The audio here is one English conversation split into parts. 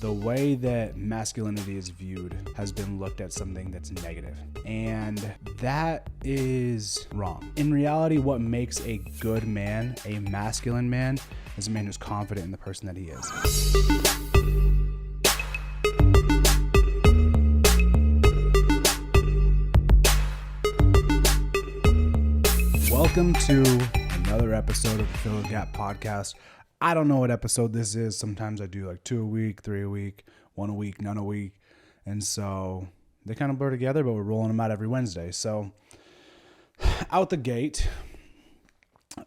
the way that masculinity is viewed has been looked at something that's negative, and that is wrong. In reality, what makes a good man, a masculine man, is a man who's confident in the person that he is. Welcome to another episode of the Fill the Gap podcast. I don't know what episode this is. Sometimes I do like 2 a week, 3 a week, 1 a week, none a week. And so they kind of blur together, but we're rolling them out every Wednesday. So out the gate. This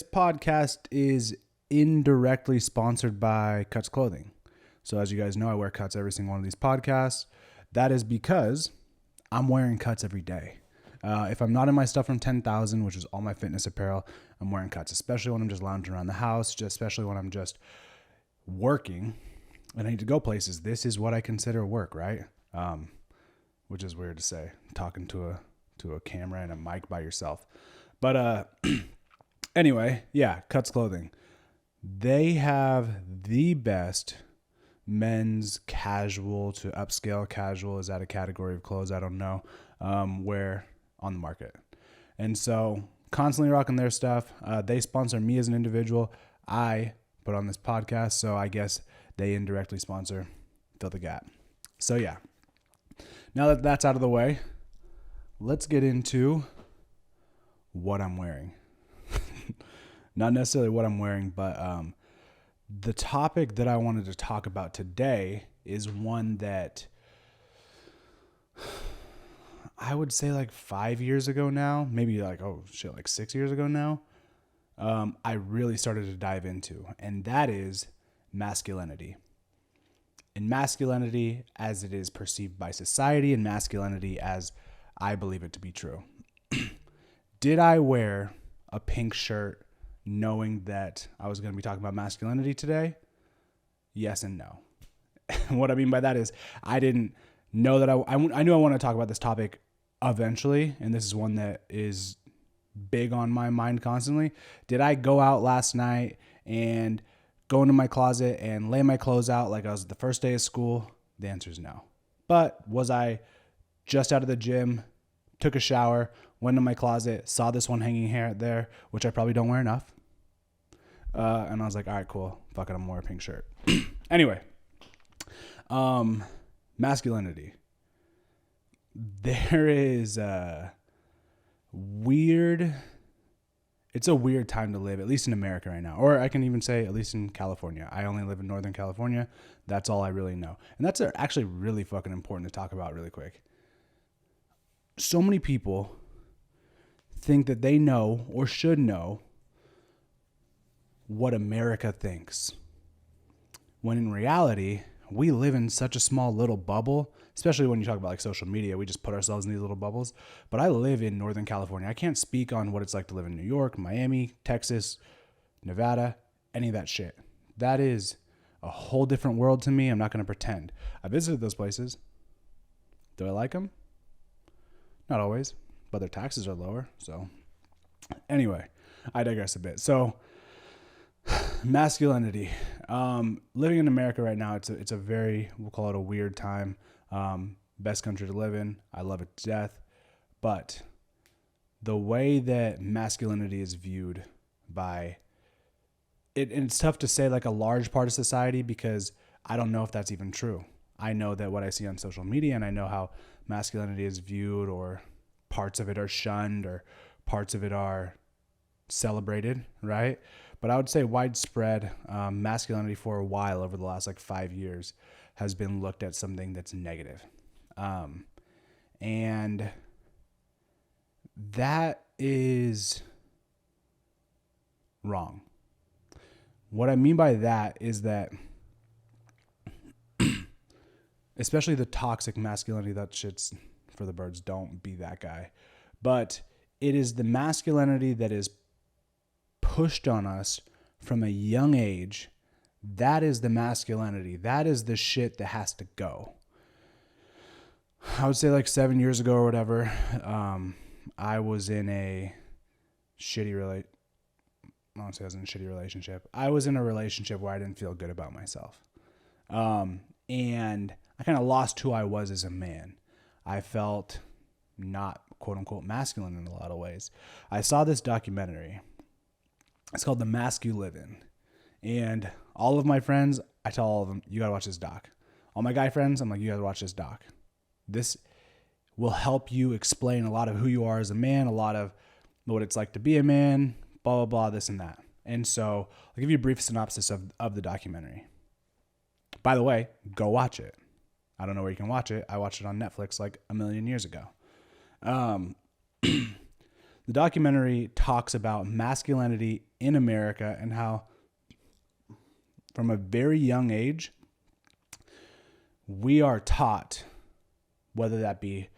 podcast is indirectly sponsored by Cutclothing. So as you guys know, I wear cuts every single one of these podcasts. That is because I'm wearing cuts every day. If I'm not in my stuff from 10,000, which is all my fitness apparel, I'm wearing cuts, especially when I'm just lounging around the house, especially when I'm just working and I need to go places. This is what I consider work, right? Which is weird to say, talking to a camera and a mic by yourself. But anyway, yeah, Cutclothing. They have the best men's casual to upscale casual. Is that a category of clothes? I don't know. Wear on the market. And so constantly rocking their stuff. They sponsor me as an individual. I put on this podcast, so I guess they indirectly sponsor Fill the Gap. So yeah, now that that's out of the way, let's get into what I'm wearing. Not necessarily what I'm wearing, but the topic that I wanted to talk about today is one that I would say like 5 years ago now, maybe like 6 years ago now, I really started to dive into, and that is masculinity. And masculinity as it is perceived by society, and masculinity as I believe it to be true. Did I wear a pink shirt knowing that I was going to be talking about masculinity today? Yes and no. What I mean by that is I didn't know that I knew I wanted to talk about this topic eventually, and this is one that is big on my mind constantly. Did I go out last night and go into my closet and lay my clothes out like I was the first day of school? The answer is no. But was I just out of the gym, took a shower, went to my closet, saw this one hanging here there, which I probably don't wear enough, and I was like, all right, cool, fuck it, I'm wearing a pink shirt. Anyway, masculinity. There is it's a weird time to live, at least in America right now. Or I can even say at least in California. I only live in Northern California. That's all I really know. And that's actually really fucking important to talk about really quick. So many people think that they know or should know what America thinks, when in reality, we live in such a small little bubble, especially when you talk about like social media. We just put ourselves in these little bubbles. But I live in Northern California. I can't speak on what it's like to live in New York, Miami, Texas, Nevada, any of that shit. That is a whole different world to me. I'm not going to pretend. I visited those places. Do I like them? Not always, but their taxes are lower. So anyway, I digress a bit. So masculinity. Living in America right now, it's a very, we'll call it a weird time. Best country to live in. I love it to death. But the way that masculinity is viewed by it, and it's tough to say like a large part of society, because I don't know if that's even true. I know that what I see on social media, and I know how masculinity is viewed, or parts of it are shunned, or parts of it are celebrated, right? But I would say widespread masculinity for a while over the last like 5 years has been looked at something that's negative. And that is wrong. What I mean by that is that especially the toxic masculinity, that shit's for the birds, don't be that guy. But it is the masculinity that is pushed on us from a young age. That is the masculinity. That is the shit that has to go. I would say like 7 years ago or whatever, I was in a shitty honestly, I was in a shitty relationship. I was in a relationship where I didn't feel good about myself. And I kind of lost who I was as a man. I felt not quote unquote masculine in a lot of ways. I saw this documentary. It's called The Masculinity. And all of my friends, I tell all of them, you got to watch this doc. All my guy friends, I'm like, you got to watch this doc. This will help you explain a lot of who you are as a man, a lot of what it's like to be a man, blah, blah, blah, this and that. And so I'll give you a brief synopsis of the documentary. By the way, go watch it. I don't know where you can watch it. I watched it on Netflix like a million years ago. The documentary talks about masculinity in America and how from a very young age, we are taught, whether that be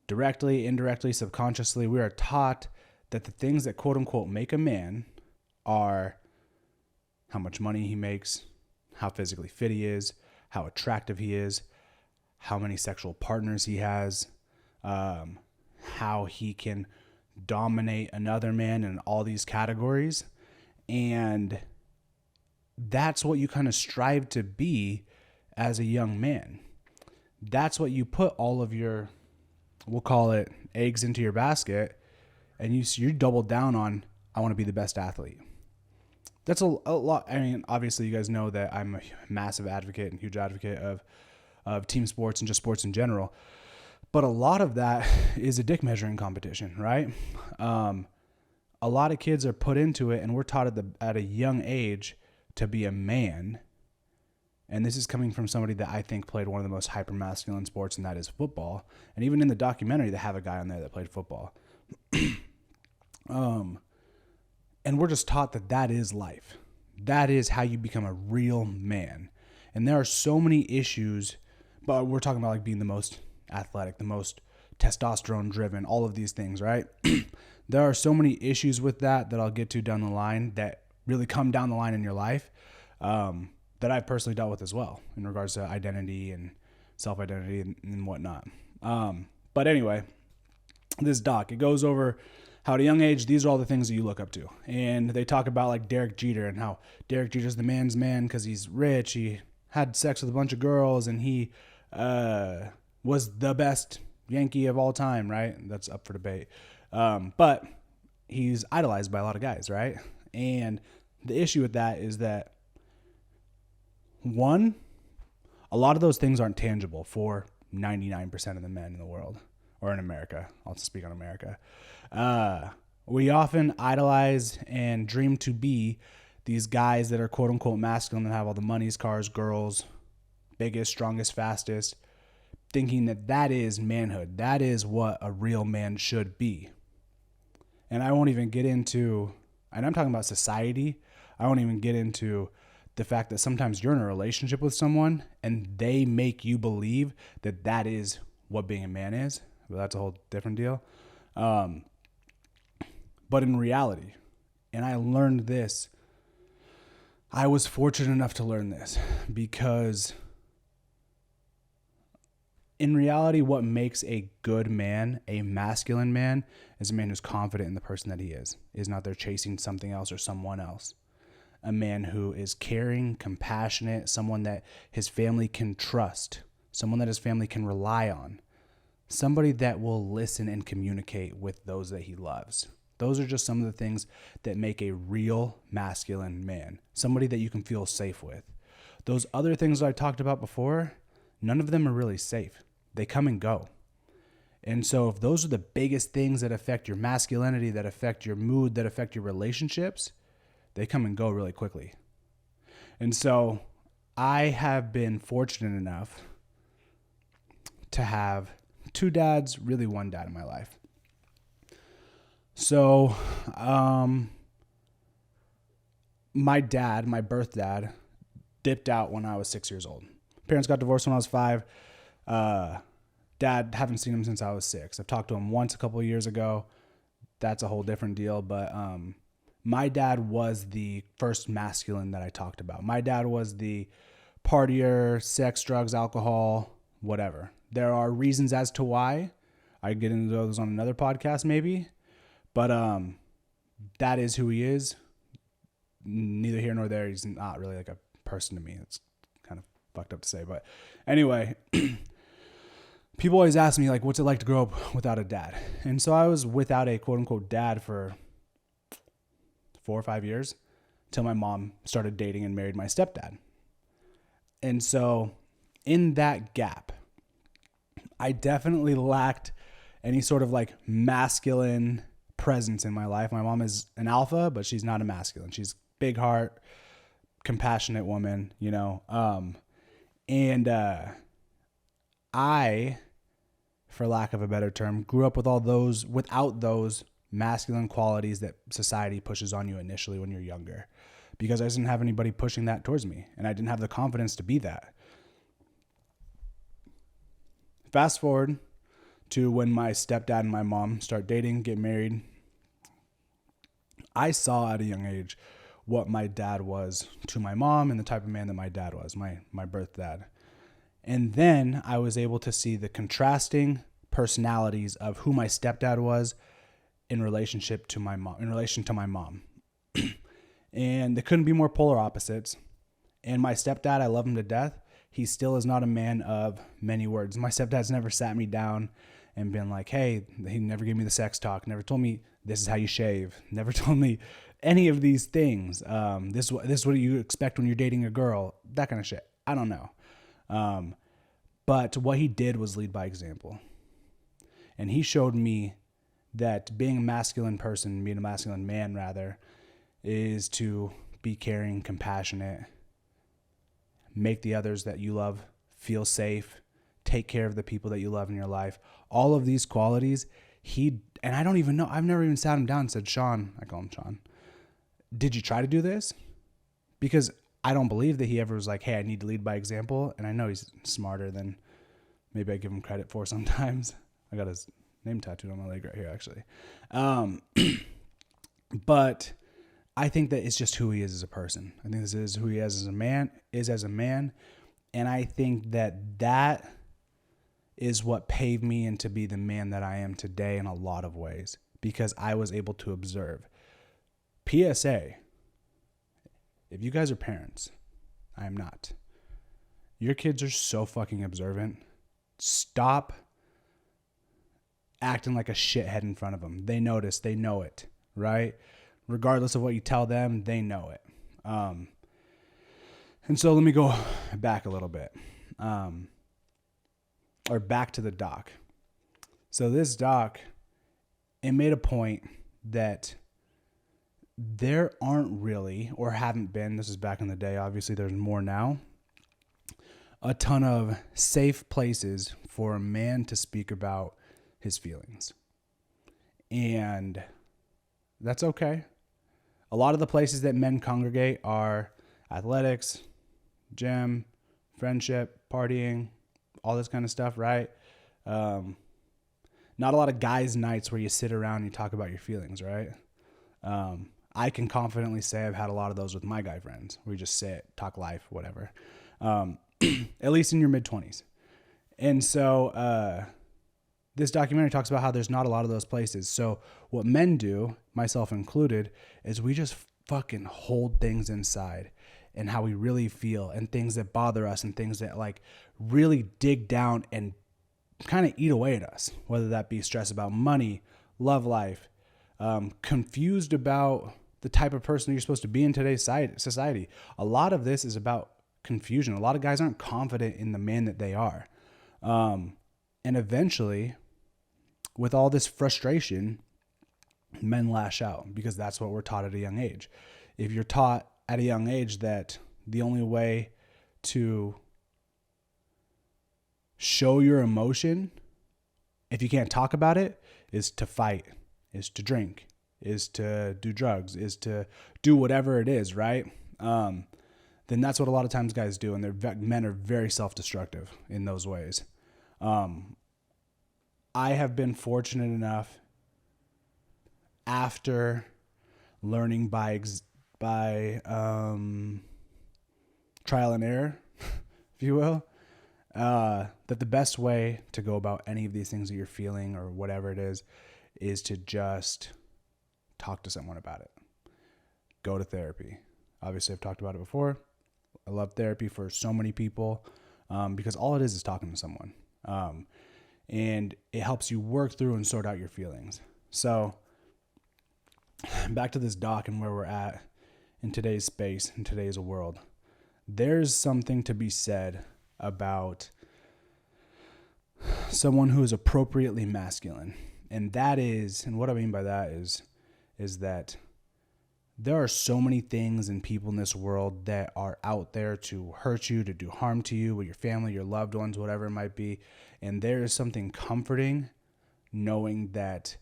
directly, indirectly, subconsciously, we are taught that the things that quote unquote make a man are how much money he makes, how physically fit he is, how attractive he is, how many sexual partners he has, how he can dominate another man in all these categories. And that's what you kind of strive to be as a young man. That's what you put all of your, we'll call it eggs into your basket, and you double down on, I want to be the best athlete. That's a lot. I mean, obviously you guys know that I'm a massive advocate and huge advocate of team sports and just sports in general. But a lot of that is a dick measuring competition, right? A lot of kids are put into it, and we're taught at a young age to be a man. And this is coming from somebody that I think played one of the most hyper masculine sports, and that is football. And even in the documentary, they have a guy on there that played football. And we're just taught that is life. That is how you become a real man. And there are so many issues, but we're talking about like being the most athletic, the most testosterone driven, all of these things, right? There are so many issues with that I'll get to down the line that really come down the line in your life that I've personally dealt with as well in regards to identity and self-identity and whatnot. But anyway, this doc, it goes over how at a young age, these are all the things that you look up to. And they talk about like Derek Jeter and how Derek Jeter's the man's man because he's rich. He had sex with a bunch of girls and he was the best Yankee of all time, right? That's up for debate. But he's idolized by a lot of guys, right? And the issue with that is that, one, a lot of those things aren't tangible for 99% of the men in the world, or in America. I'll speak on America. We often idolize and dream to be these guys that are quote unquote masculine and have all the monies, cars, girls, biggest, strongest, fastest, thinking that is manhood. That is what a real man should be. And I won't even get into, and I'm talking about society, I won't even get into the fact that sometimes you're in a relationship with someone and they make you believe that is what being a man is. Well, that's a whole different deal. But in reality, and I learned this, I was fortunate enough to learn this because in reality, what makes a good man, a masculine man, is a man who's confident in the person that he is not there chasing something else or someone else. A man who is caring, compassionate, someone that his family can trust, someone that his family can rely on, somebody that will listen and communicate with those that he loves. Those are just some of the things that make a real masculine man, somebody that you can feel safe with. Those other things that I talked about before, none of them are really safe. They come and go. And so if those are the biggest things that affect your masculinity, that affect your mood, that affect your relationships, they come and go really quickly. And so I have been fortunate enough to have two dads, really one dad in my life. So my dad, my birth dad, dipped out when I was 6 years old. Parents got divorced when I was 5. Dad, haven't seen him since I was 6. I've talked to him once a couple of years ago. That's a whole different deal. But my dad was the first masculine that I talked about. My dad was the partier, sex, drugs, alcohol, whatever. There are reasons as to why. I get into those on another podcast maybe. But that is who he is. neither here nor there. He's not really like a person to me. It's kind of fucked up to say, but anyway, people always ask me like, what's it like to grow up without a dad? And so I was without a quote unquote dad for 4 or 5 years till my mom started dating and married my stepdad. And so in that gap, I definitely lacked any sort of like masculine presence in my life. My mom is an alpha, but she's not a masculine. She's big heart, compassionate woman, you know. I, for lack of a better term, grew up with without those masculine qualities that society pushes on you initially when you're younger, because I didn't have anybody pushing that towards me, and I didn't have the confidence to be that. Fast forward to when my stepdad and my mom start dating, get married. I saw at a young age what my dad was to my mom and the type of man that my dad was, my birth dad. And then I was able to see the contrasting personalities of who my stepdad was in relation to my mom. And they couldn't be more polar opposites. And my stepdad, I love him to death. He still is not a man of many words. My stepdad's never sat me down and been like, hey, he never gave me the sex talk, never told me this is how you shave, never told me any of these things. This is what you expect when you're dating a girl, that kind of shit. I don't know. But what he did was lead by example. And he showed me that being a masculine person, being a masculine man rather, is to be caring, compassionate, make the others that you love feel safe, take care of the people that you love in your life. All of these qualities, and I don't even know, I've never even sat him down and said, Sean, I call him Sean, did you try to do this? Because I don't believe that he ever was like, hey, I need to lead by example. And I know he's smarter than maybe I give him credit for sometimes. I got his name tattooed on my leg right here, actually. But I think that it's just who he is as a person. I think this is who he is as a man. And I think that is what paved me into be the man that I am today in a lot of ways, because I was able to observe. PSA, if you guys are parents, I am not. Your kids are so fucking observant. Stop acting like a shithead in front of them. They notice, they know it, right? Regardless of what you tell them, they know it. And so let me go back a little bit, or back to the doc. So this doc, it made a point that there aren't really, or haven't been, this is back in the day, obviously there's more now, a ton of safe places for a man to speak about his feelings. And that's okay. A lot of the places that men congregate are athletics, gym, friendship, partying, all this kind of stuff, right? Not a lot of guys' nights where you sit around and you talk about your feelings, right? I can confidently say I've had a lot of those with my guy friends where you just sit, talk life, whatever. At least in your mid-20s. And so this documentary talks about how there's not a lot of those places. So what men do, myself included, is we just fucking hold things inside and how we really feel and things that bother us and things that like really dig down and kind of eat away at us, whether that be stress about money, love life, confused about the type of person you're supposed to be in today's society. A lot of this is about confusion. A lot of guys aren't confident in the man that they are. And eventually, with all this frustration, men lash out because that's what we're taught at a young age. If you're taught at a young age that the only way to show your emotion, if you can't talk about it, is to fight, is to drink, is to do drugs, is to do whatever it is, right? Then that's what a lot of times guys do, and men are very self-destructive in those ways. I have been fortunate enough, after learning by trial and error, if you will, that the best way to go about any of these things that you're feeling or whatever it is to just talk to someone about it. Go to therapy. Obviously, I've talked about it before. I love therapy for so many people because all it is talking to someone. And it helps you work through and sort out your feelings. So back to this doc and where we're at in today's space, in today's world. There's something to be said about someone who is appropriately masculine. And that is, and what I mean by that is that there are so many things and people in this world that are out there to hurt you, to do harm to you, with your family, your loved ones, whatever it might be. And there is something comforting knowing that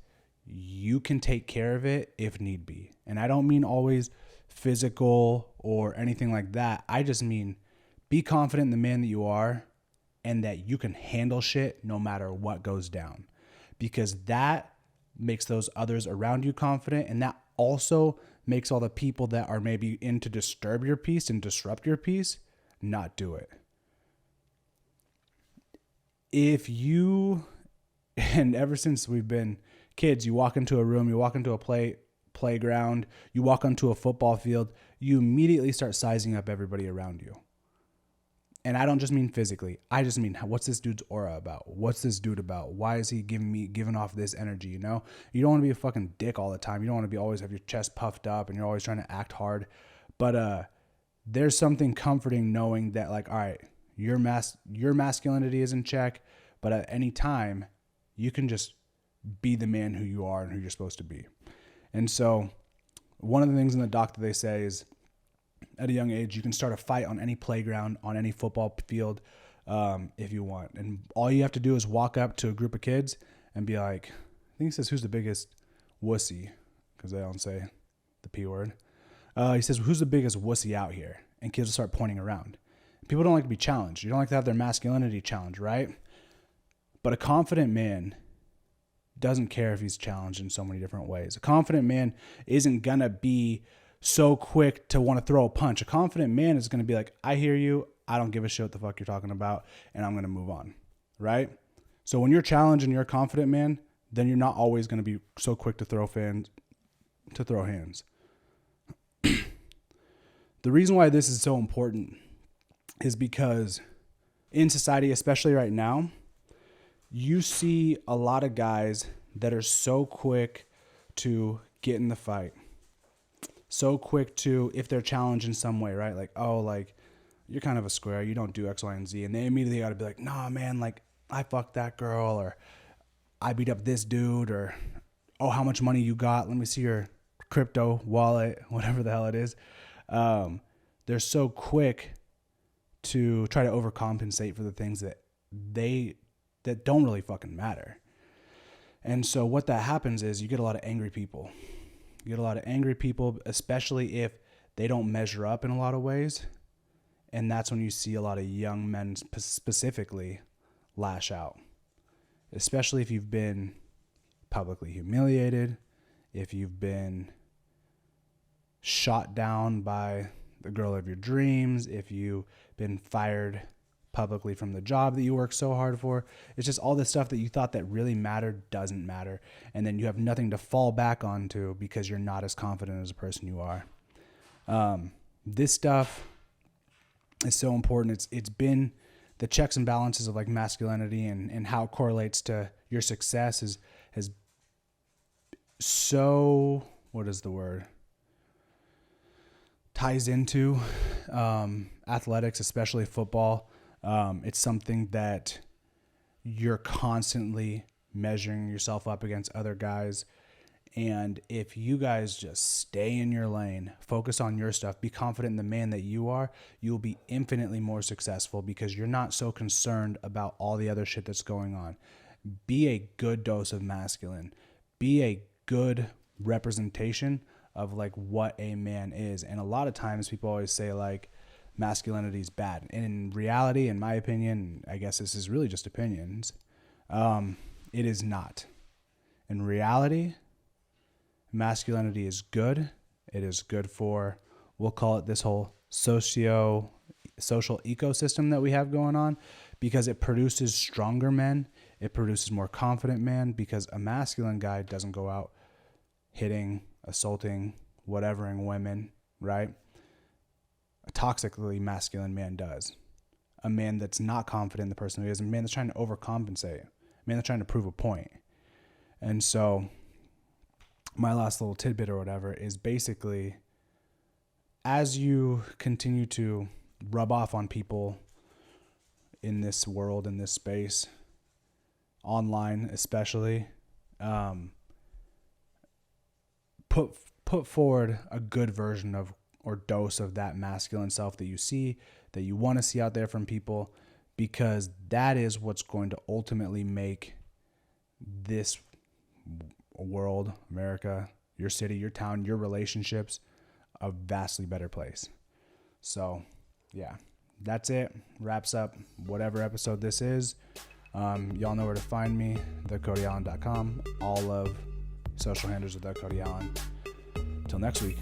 you can take care of it if need be. And I don't mean always physical or anything like that. I just mean be confident in the man that you are and that you can handle shit no matter what goes down. Because that makes those others around you confident, and that also makes all the people that are maybe in to disturb your peace and disrupt your peace not do it. If you, and ever since we've been kids, you walk into a room, you walk into a playground, you walk onto a football field, you immediately start sizing up everybody around you. And I don't just mean physically. I just mean, what's this dude's aura about? What's this dude about? Why is he giving off this energy, you know? You don't want to be a fucking dick all the time. You don't want to always have your chest puffed up and you're always trying to act hard. But there's something comforting knowing that, like, all right, your masculinity is in check, but at any time, you can just be the man who you are and who you're supposed to be. And so one of the things in the doc that they say is, at a young age, you can start a fight on any playground, on any football field, if you want. And all you have to do is walk up to a group of kids and be like, I think he says, who's the biggest wussy? Because they don't say the P word. He says, who's the biggest wussy out here? And kids will start pointing around. People don't like to be challenged. You don't like to have their masculinity challenged, right? But a confident man doesn't care if he's challenged in so many different ways. A confident man isn't going to be so quick to want to throw a punch. A confident man is going to be like, I hear you. I don't give a shit what the fuck you're talking about, and I'm going to move on, right? So when you're challenged and you're a confident man, then you're not always going to be so quick to throw hands. The reason why this is so important is because in society, especially right now, you see a lot of guys that are so quick to get in the fight. So quick to, if they're challenged in some way, right? Like, oh, like, you're kind of a square. You don't do X, Y, and Z. And they immediately got to be like, nah, man, like, I fucked that girl, or I beat up this dude, or, oh, how much money you got? Let me see your crypto wallet, whatever the hell it is. They're so quick to try to overcompensate for the things that don't really fucking matter. And so what that happens is you get a lot of angry people. You get a lot of angry people, especially if they don't measure up in a lot of ways. And that's when you see a lot of young men specifically lash out, especially if you've been publicly humiliated, if you've been shot down by the girl of your dreams, if you've been fired publicly from the job that you worked so hard for. It's just all this stuff that you thought that really mattered doesn't matter. And then you have nothing to fall back onto because you're not as confident as a person you are. This stuff is so important. It's been the checks and balances of like masculinity and how it correlates to your success has so, what is the word? Ties into athletics, especially football. It's something that you're constantly measuring yourself up against other guys. And if you guys just stay in your lane, focus on your stuff, be confident in the man that you are, you'll be infinitely more successful because you're not so concerned about all the other shit that's going on. Be a good dose of masculine. Be a good representation of like what a man is. And a lot of times people always say like, masculinity is bad. And in reality, in my opinion, I guess this is really just opinions, it is not. In reality, masculinity is good. It is good for, we'll call it this whole social ecosystem that we have going on because it produces stronger men. It produces more confident men because a masculine guy doesn't go out hitting, assaulting, whatevering women, right? a toxically masculine man does. A man that's not confident in the person who he is, a man that's trying to overcompensate, a man that's trying to prove a point. And so my last little tidbit or whatever is basically, as you continue to rub off on people in this world, in this space, online especially, put forward a good version of or dose of that masculine self that you see, that you want to see out there from people, because that is what's going to ultimately make this world, America, your city, your town, your relationships a vastly better place. So yeah, that's it. Wraps up whatever episode this is. Y'all know where to find me, thecodyallen.com. All of social handles of Cody Allen. Till next week.